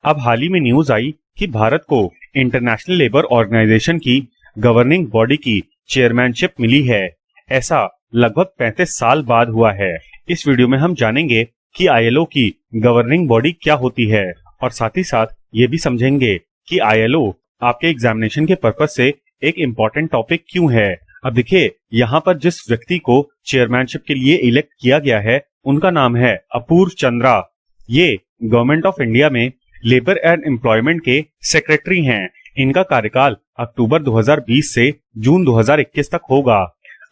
अब हाल ही में न्यूज आई कि भारत को इंटरनेशनल लेबर ऑर्गेनाइजेशन की गवर्निंग बॉडी की चेयरमैनशिप मिली है। ऐसा लगभग 35 साल बाद हुआ है। इस वीडियो में हम जानेंगे कि आईएलओ की गवर्निंग बॉडी क्या होती है और साथ ही साथ ये भी समझेंगे कि आईएलओ आपके एग्जामिनेशन के पर्पज से एक इम्पोर्टेंट टॉपिक क्यों है। अब देखिए, यहाँ पर जिस व्यक्ति को चेयरमैनशिप के लिए इलेक्ट किया गया है उनका नाम है अपूर्व चंद्रा। ये गवर्नमेंट ऑफ इंडिया में लेबर एंड एम्प्लॉयमेंट के सेक्रेटरी हैं। इनका कार्यकाल अक्टूबर 2020 से जून 2021 तक होगा।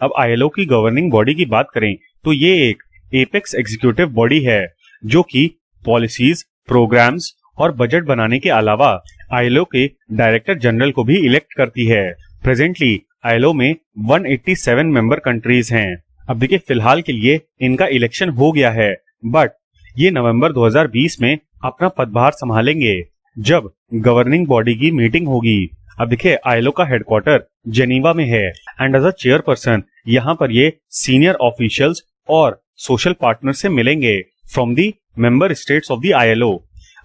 अब आईएलओ की गवर्निंग बॉडी की बात करें तो ये एक एपेक्स एग्जीक्यूटिव बॉडी है जो कि पॉलिसीज, प्रोग्राम्स और बजट बनाने के अलावा आईएलओ के डायरेक्टर जनरल को भी इलेक्ट करती है। प्रेजेंटली आईएलओ में 187 मेंबर कंट्रीज हैं। अब देखिए, फिलहाल के लिए इनका इलेक्शन हो गया है, बट ये नवंबर 2020 में अपना पदभार संभालेंगे जब गवर्निंग बॉडी की मीटिंग होगी। अब देखिए, आईएलओ का हेडक्वार्टर जेनीवा में है एंड एज अ चेयरपर्सन यहाँ पर ये सीनियर ऑफिशियल्स और सोशल पार्टनर से मिलेंगे from the member states of the ILO.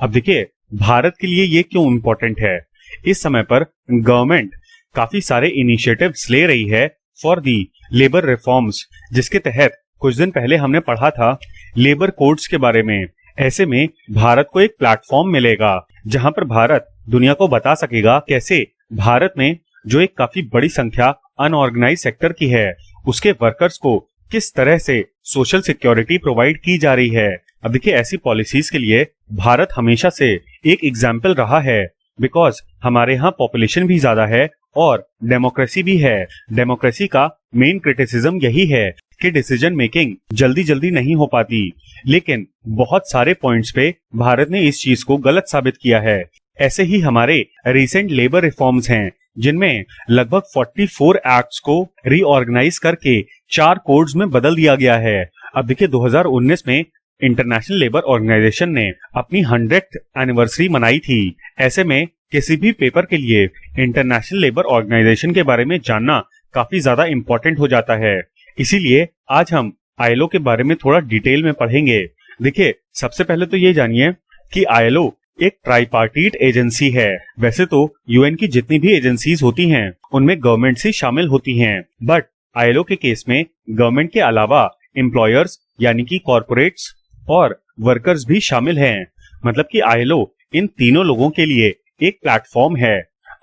अब देखिए, भारत के लिए ये क्यों इम्पोर्टेंट है। इस समय पर गवर्नमेंट काफी सारे इनिशिएटिव्स ले रही है फॉर दी लेबर रिफॉर्म्स, जिसके तहत कुछ दिन पहले हमने पढ़ा था लेबर कोड्स के बारे में। ऐसे में भारत को एक प्लेटफॉर्म मिलेगा जहां पर भारत दुनिया को बता सकेगा कैसे भारत में जो एक काफी बड़ी संख्या अनऑर्गेनाइज सेक्टर की है उसके वर्कर्स को किस तरह से सोशल सिक्योरिटी प्रोवाइड की जा रही है। अब देखिए, ऐसी पॉलिसीज के लिए भारत हमेशा से एक एग्जाम्पल रहा है बिकॉज हमारे यहाँ पॉपुलेशन भी ज्यादा है और डेमोक्रेसी भी है। डेमोक्रेसी का मेन क्रिटिसिज्म यही है कि डिसीजन मेकिंग जल्दी जल्दी नहीं हो पाती, लेकिन बहुत सारे पॉइंट्स पे भारत ने इस चीज को गलत साबित किया है। ऐसे ही हमारे रिसेंट लेबर रिफॉर्म्स हैं जिनमें लगभग 44 एक्ट्स को रीऑर्गेनाइज करके 4 कोड्स में बदल दिया गया है। अब देखिए, 2019 में इंटरनेशनल लेबर ऑर्गेनाइजेशन ने अपनी 100th एनिवर्सरी मनाई थी। ऐसे में किसी भी पेपर के लिए इंटरनेशनल लेबर ऑर्गेनाइजेशन के बारे में जानना काफी ज्यादा इम्पोर्टेंट हो जाता है। इसीलिए आज हम आईएलओ के बारे में थोड़ा डिटेल में पढ़ेंगे। देखिए, सबसे पहले तो ये जानिए कि आईएलओ एक ट्राइपार्टीट एजेंसी है। वैसे तो यूएन की जितनी भी एजेंसीज होती हैं उनमें गवर्नमेंट से शामिल होती हैं, बट आईएलओ के केस में गवर्नमेंट के अलावा एम्प्लॉयर्स यानी कि कॉर्पोरेट्स और वर्कर्स भी शामिल हैं। मतलब कि आईएलओ इन तीनों लोगों के लिए एक प्लेटफॉर्म है।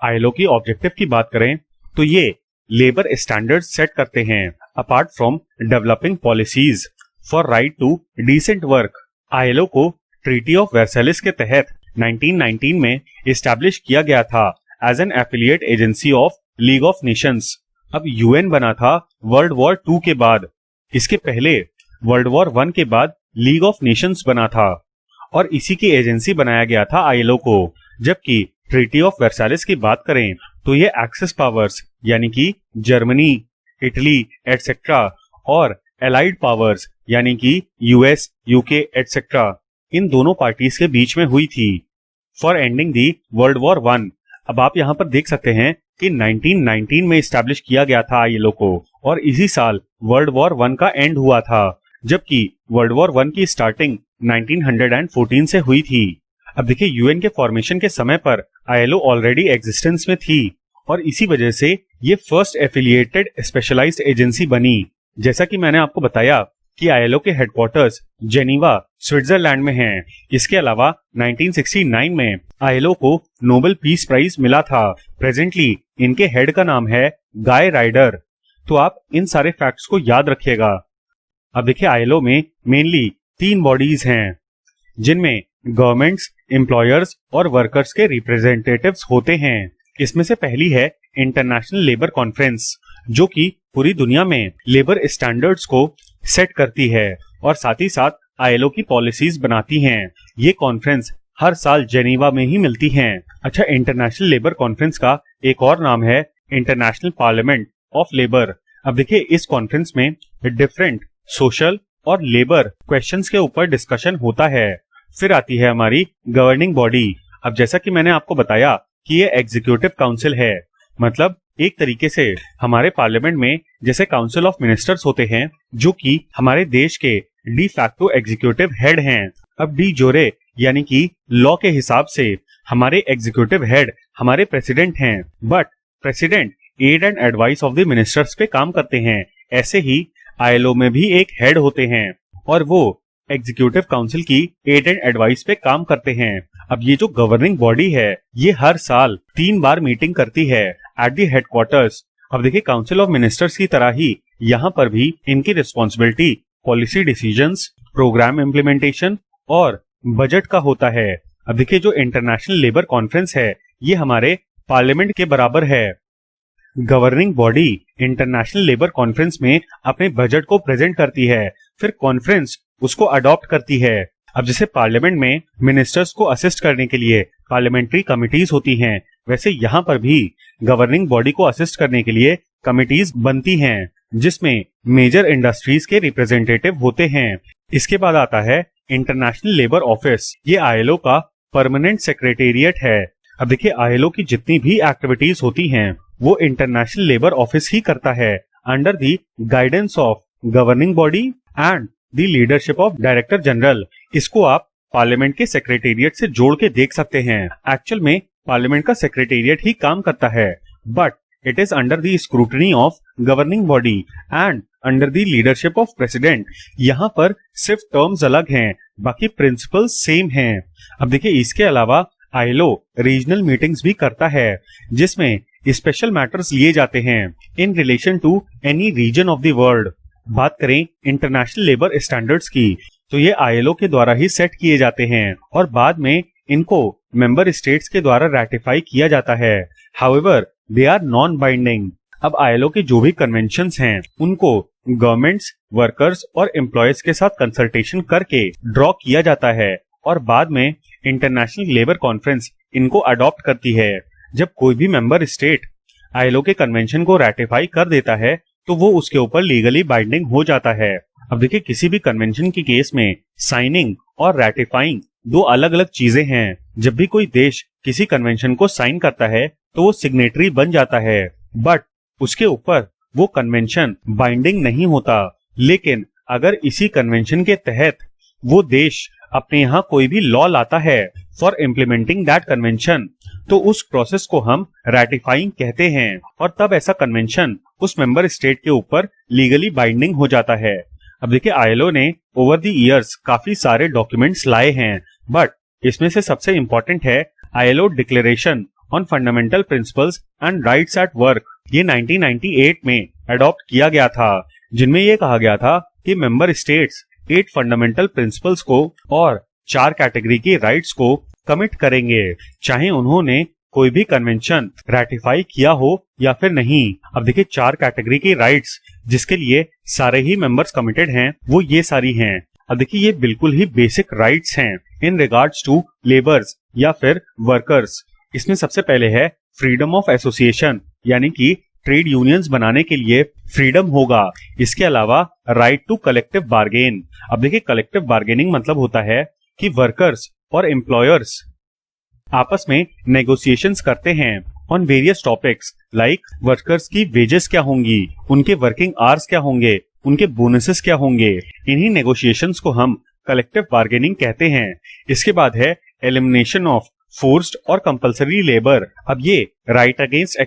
आईएलओ की ऑब्जेक्टिव की बात करें तो ये लेबर स्टैंडर्ड्स सेट करते हैं apart from developing policies for right to decent work. ILO को ट्रीटी ऑफ वर्साइल्स के तहत 1919 में इस्टेब्लिश किया गया था as an affiliate agency of League of Nations. अब यूएन बना था वर्ल्ड वॉर 2 के बाद। इसके पहले वर्ल्ड वॉर 1 के बाद लीग ऑफ नेशंस बना था और इसी की एजेंसी बनाया गया था आईएलओ को। जबकि ट्रीटी ऑफ वर्साइल्स की बात करें तो ये एक्सेस पावर्स यानी कि जर्मनी, इटली एटसेट्रा और एलाइड पावर्स यानी कि यूएस, यूके एटसेट्रा इन दोनों पार्टीज के बीच में हुई थी for ending the world war 1। अब आप यहाँ पर देख सकते हैं कि 1919 में इस्टेब्लिश किया गया था आईएलओ को और इसी साल वर्ल्ड वॉर 1 का एंड हुआ था, जबकि वर्ल्ड वॉर 1 की स्टार्टिंग 1914 से हुई थी। अब देखिए, यूएन के फॉर्मेशन के समय पर आईएलओ ऑलरेडी एग्जिस्टेंस में थी और इसी वजह से ये फर्स्ट एफिलिएटेड स्पेशलाइज्ड एजेंसी बनी। जैसा कि मैंने आपको बताया कि आईएलओ के हेडक्वार्टर्स जेनीवा, स्विट्जरलैंड में हैं। इसके अलावा 1969 में आईएलओ को नोबेल पीस प्राइज मिला था। प्रेजेंटली इनके हेड का नाम है गाय राइडर। तो आप इन सारे फैक्ट्स को याद रखिएगा। अब देखिए, आईएलओ में मेनली 3 बॉडीज हैं जिनमें गवर्नमेंट्स, एम्प्लॉयर्स और वर्कर्स के रिप्रेजेंटेटिव्स होते हैं। इसमें से पहली है इंटरनेशनल लेबर कॉन्फ्रेंस जो कि पूरी दुनिया में लेबर स्टैंडर्ड्स को सेट करती है और साथ ही साथ आईएलओ की पॉलिसीज बनाती हैं। ये कॉन्फ्रेंस हर साल जेनीवा में ही मिलती हैं। अच्छा, इंटरनेशनल लेबर कॉन्फ्रेंस का एक और नाम है इंटरनेशनल पार्लियामेंट ऑफ लेबर। अब देखिए, इस कॉन्फ्रेंस में डिफरेंट सोशल और लेबर क्वेश्चंस के ऊपर डिस्कशन होता है। फिर आती है हमारी गवर्निंग बॉडी। अब जैसा कि मैंने आपको बताया कि ये एग्जीक्यूटिव काउंसिल है, मतलब एक तरीके से हमारे पार्लियामेंट में जैसे काउंसिल ऑफ मिनिस्टर्स होते हैं जो कि हमारे देश के डी फैक्टो एग्जीक्यूटिव हेड हैं। अब डी जोरे यानी कि लॉ के हिसाब से हमारे एग्जीक्यूटिव हेड हमारे प्रेसिडेंट हैं, but president aid and advice of the ministers पे काम करते हैं। ऐसे ही आईएलओ में भी एक हेड होते हैं और वो एग्जीक्यूटिव काउंसिल की एड एंड एडवाइस पे काम करते हैं। अब ये जो गवर्निंग बॉडी है ये हर साल 3 बार मीटिंग करती है एट दी हेडक्वार्टर्स। अब देखिए काउंसिल ऑफ मिनिस्टर्स की तरह ही यहाँ पर भी इनकी responsibility policy decisions, programme implementation और बजट का होता है। अब देखिए जो इंटरनेशनल लेबर कॉन्फ्रेंस है ये हमारे पार्लियामेंट के बराबर है। Governing body international labour conference में अपने बजट को प्रेजेंट करती है, फिर कॉन्फ्रेंस उसको अडॉप्ट करती है। अब जैसे पार्लियामेंट में मिनिस्टर्स को असिस्ट करने के लिए पार्लियामेंट्री कमिटीज होती हैं, वैसे यहाँ पर भी गवर्निंग बॉडी को असिस्ट करने के लिए कमिटीज बनती हैं जिसमें मेजर इंडस्ट्रीज के रिप्रेजेंटेटिव होते हैं। इसके बाद आता है इंटरनेशनल लेबर ऑफिस। ये आईएलओ का परमानेंट सेक्रेटेरिएट है। अब देखिए आईएलओ की जितनी भी एक्टिविटीज होती हैं वो इंटरनेशनल लेबर ऑफिस ही करता है under the guidance of governing body and the leadership of director general. इसको आप पार्लियामेंट के सेक्रेटेरिएट से जोड़ के देख सकते हैं। एक्चुअल में पार्लियामेंट का सेक्रेटेरिएट ही काम करता है, but it is under the scrutiny of governing body and under the leadership of president. यहाँ पर सिर्फ टर्म्स अलग हैं, बाकी प्रिंसिपल्स सेम हैं। अब देखिए इसके अलावा आईएलओ रीजनल मीटिंग्स भी करता है जिसमें स्पेशल मैटर्स लिए जाते हैं in relation to any region of the world. बात करें इंटरनेशनल लेबर स्टैंडर्ड्स की तो ये आईएलओ के द्वारा ही सेट किए जाते हैं और बाद में इनको मेंबर स्टेट्स के द्वारा रैटिफाई किया जाता है। However they are non binding. अब आईएलओ के जो भी कन्वेंशंस हैं उनको गवर्नमेंट्स, वर्कर्स और एम्प्लॉयज के साथ कंसल्टेशन करके ड्रॉ किया जाता है और बाद में इंटरनेशनल लेबर कॉन्फ्रेंस इनको अडॉप्ट करती है। जब कोई भी मेंबर स्टेट आईएलओ के कन्वेंशन को रैटिफाई कर देता है तो वो उसके ऊपर लीगली बाइंडिंग हो जाता है। अब देखिए किसी भी कन्वेंशन के केस में साइनिंग और रैटिफाइंग दो अलग अलग चीजें हैं। जब भी कोई देश किसी कन्वेंशन को साइन करता है तो वो सिग्नेटरी बन जाता है, बट उसके ऊपर वो कन्वेंशन बाइंडिंग नहीं होता। लेकिन अगर इसी कन्वेंशन के तहत वो देश अपने यहाँ कोई भी लॉ लाता है फॉर इम्प्लीमेंटिंग दैट कन्वेंशन तो उस प्रोसेस को हम रैटिफाइंग कहते हैं और तब ऐसा कन्वेंशन उस मेंबर स्टेट के ऊपर लीगली बाइंडिंग हो जाता है। अब देखिए आईएलओ ने ओवर द इयर्स काफी सारे डॉक्यूमेंट्स लाए हैं, बट इसमें से सबसे इम्पोर्टेंट है ILO declaration on fundamental principles and rights at work. ये 1998 में अडॉप्ट किया गया था, जिनमें ये कहा गया था कि मेंबर स्टेट्स 8 फंडामेंटल प्रिंसिपल्स को और 4 कैटेगरी के राइट्स को कमिट करेंगे, चाहे उन्होंने कोई भी कन्वेंशन रैटिफाई किया हो या फिर नहीं। अब देखिए 4 कैटेगरी के राइट्स जिसके लिए सारे ही मेंबर्स कमिटेड हैं वो ये सारी हैं। अब देखिए ये बिल्कुल ही बेसिक राइट्स हैं इन रिगार्ड्स टू लेबर्स या फिर वर्कर्स। इसमें सबसे पहले है फ्रीडम ऑफ एसोसिएशन, यानी कि ट्रेड यूनियंस बनाने के लिए फ्रीडम होगा। इसके अलावा राइट टू कलेक्टिव बार्गेन। अब देखिए कलेक्टिव बार्गेनिंग मतलब होता है कि वर्कर्स और एम्प्लॉयर्स आपस में नेगोशिएशंस करते हैं on various topics like workers की वेजेस क्या होंगी, उनके वर्किंग आवर्स क्या होंगे, उनके बोनसेस क्या होंगे। इन्हीं नेगोशिएशंस को हम कलेक्टिव बार्गेनिंग कहते हैं। इसके बाद है एलिमिनेशन ऑफ फोर्स्ड और कंपल्सरी लेबर। अब ये राइट अगेंस्ट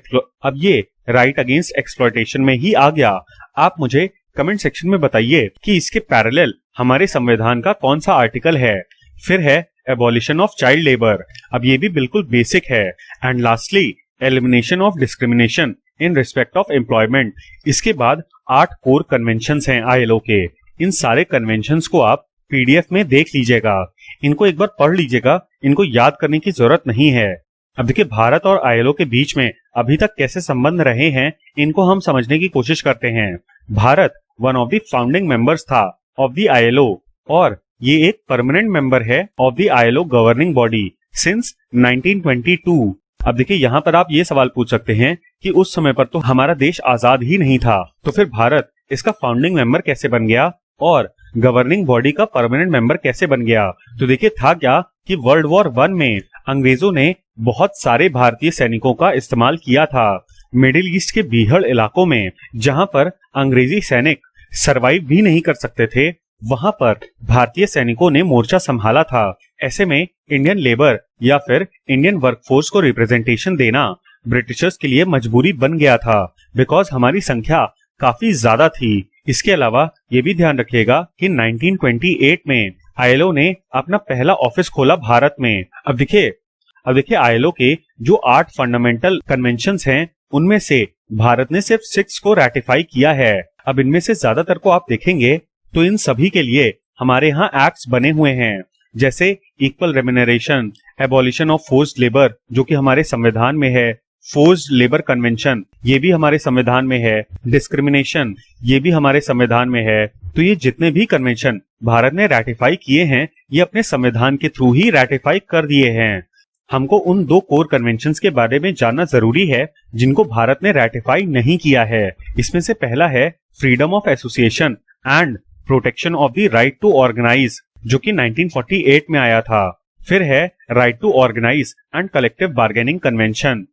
एक्सप्लॉयटेशन में ही आ गया। आप मुझे कमेंट सेक्शन में बताइए कि इसके पैरेलल हमारे संविधान का कौन सा आर्टिकल है। फिर है एबॉलिशन ऑफ चाइल्ड लेबर। अब ये भी बिल्कुल बेसिक है। And lastly elimination of discrimination in respect of employment. इसके बाद 8 कोर कन्वेंशंस हैं आईएलओ के। इन सारे कन्वेंशंस को आप पीडीएफ में देख लीजिएगा, इनको एक बार पढ़ लीजिएगा, इनको याद करने की जरूरत नहीं है। अब देखिए भारत और आईएलओ के बीच में अभी तक कैसे संबंध रहे हैं इनको हम समझने की कोशिश करते हैं। Bharat one of the founding members था ऑफ द आईएलओ और ये एक परमानेंट मेंबर है of the ILO governing body since 1922। अब देखिए यहाँ पर आप ये सवाल पूछ सकते हैं कि उस समय पर तो हमारा देश आजाद ही नहीं था, तो फिर भारत इसका फाउंडिंग मेंबर कैसे बन गया और गवर्निंग बॉडी का परमानेंट मेंबर कैसे बन गया। तो देखिए था क्या कि वर्ल्ड वॉर 1 में अंग्रेजों ने बहुत सारे भारतीय सैनिकों का इस्तेमाल किया था मिडिल ईस्ट के बीहड़ इलाकों में, जहां पर अंग्रेजी सैनिक सरवाइव भी नहीं कर सकते थे वहां पर भारतीय सैनिकों ने मोर्चा संभाला था। ऐसे में इंडियन लेबर या फिर इंडियन वर्कफोर्स को रिप्रेजेंटेशन देना ब्रिटिशर्स के लिए मजबूरी बन गया था, बिकॉज हमारी संख्या काफी ज्यादा थी। इसके अलावा ये भी ध्यान रखिएगा कि 1928 में आईएलओ ने अपना पहला ऑफिस खोला भारत में। अब देखिए आईएलओ के जो 8 फंडामेंटल कन्वेंशंस हैं, उनमें से भारत ने सिर्फ 6 को रैटिफाई किया है। अब इनमें से ज्यादातर को आप देखेंगे तो इन सभी के लिए हमारे यहाँ एक्ट्स बने हुए हैं, जैसे equal remuneration, abolition of forced labour जो कि हमारे संविधान में है, फोर्स्ड लेबर कन्वेंशन ये भी हमारे संविधान में है, डिस्क्रिमिनेशन ये भी हमारे संविधान में है। तो ये जितने भी कन्वेंशन भारत ने रैटिफाई किए हैं, ये अपने संविधान के थ्रू ही रैटिफाई कर दिए हैं। हमको उन 2 कोर कन्वेंशंस के बारे में जानना जरूरी है जिनको भारत ने रैटिफाई नहीं किया है। इसमें से पहला है freedom of association and protection of the right to organise जो कि 1948 में आया था। फिर है right to organise and collective bargaining convention.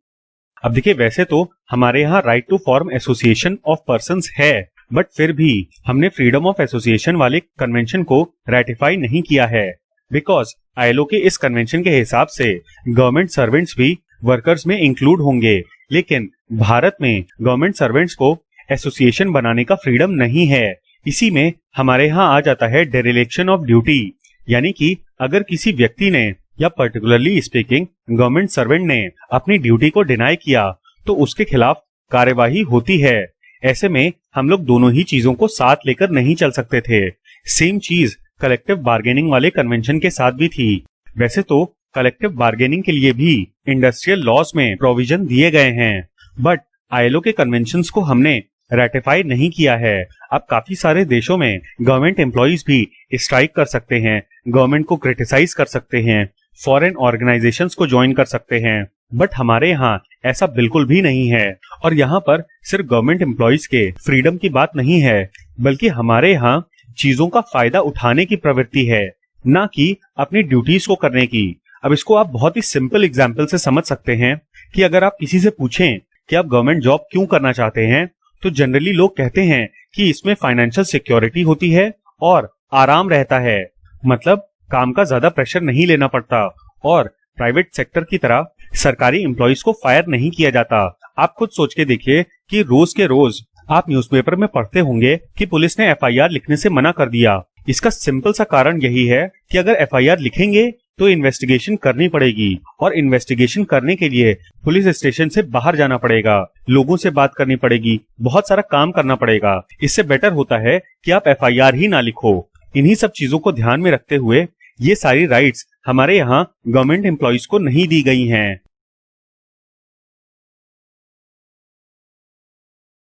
अब देखिए वैसे तो हमारे यहाँ right to form association of persons है, बट फिर भी हमने फ्रीडम ऑफ एसोसिएशन वाले कन्वेंशन को रैटिफाई नहीं किया है, बिकॉज आईएलओ के इस कन्वेंशन के हिसाब से गवर्नमेंट सर्वेंट्स भी वर्कर्स में इंक्लूड होंगे, लेकिन भारत में गवर्नमेंट सर्वेंट्स को एसोसिएशन बनाने का फ्रीडम नहीं है। इसी में हमारे यहाँ आ जाता है डेरिलेक्शन ऑफ ड्यूटी, यानी कि अगर किसी व्यक्ति ने या पर्टिकुलरली स्पीकिंग गवर्नमेंट सर्वेंट ने अपनी ड्यूटी को डिनाई किया तो उसके खिलाफ कार्यवाही होती है। ऐसे में हम लोग दोनों ही चीजों को साथ लेकर नहीं चल सकते थे। सेम चीज कलेक्टिव बार्गेनिंग वाले कन्वेंशन के साथ भी थी। वैसे तो कलेक्टिव बार्गेनिंग के लिए भी इंडस्ट्रियल लॉज में प्रोविजन दिए गए हैं, बट आईएलओ के कन्वेंशंस को हमने रैटिफाई नहीं किया है। अब काफी सारे देशों में गवर्नमेंट एम्प्लॉइज भी स्ट्राइक कर सकते हैं, गवर्नमेंट को क्रिटिसाइज कर सकते हैं, फॉरेन ऑर्गेनाइजेशंस को ज्वाइन कर सकते हैं, बट हमारे यहाँ ऐसा बिल्कुल भी नहीं है। और यहाँ पर सिर्फ गवर्नमेंट एम्प्लॉइज के फ्रीडम की बात नहीं है, बल्कि हमारे यहाँ चीजों का फायदा उठाने की प्रवृत्ति है, ना कि अपनी ड्यूटीज को करने की। अब इसको आप बहुत ही सिंपल एग्जाम्पल से समझ सकते हैं कि अगर आप किसी से पूछें कि आप गवर्नमेंट जॉब क्यों करना चाहते हैं, तो जनरली लोग कहते हैं कि इसमें फाइनेंशियल सिक्योरिटी होती है और आराम रहता है, मतलब काम का ज्यादा प्रेशर नहीं लेना पड़ता और प्राइवेट सेक्टर की तरह सरकारी एम्प्लॉइज को फायर नहीं किया जाता। आप खुद सोच के देखिए कि रोज के रोज आप न्यूज़पेपर में पढ़ते होंगे कि पुलिस ने एफआईआर लिखने से मना कर दिया। इसका सिंपल सा कारण यही है कि अगर एफआईआर लिखेंगे तो इन्वेस्टिगेशन करनी पड़ेगी, और इन्वेस्टिगेशन करने के लिए पुलिस स्टेशन से बाहर जाना पड़ेगा, लोगों से बात करनी पड़ेगी, बहुत सारा काम करना पड़ेगा। इससे बेटर होता है कि आप एफआईआर ही ना लिखो। इन्हीं सब चीजों को ध्यान में रखते हुए ये सारी राइट्स हमारे यहाँ गवर्नमेंट एम्प्लॉइज को नहीं दी गई हैं।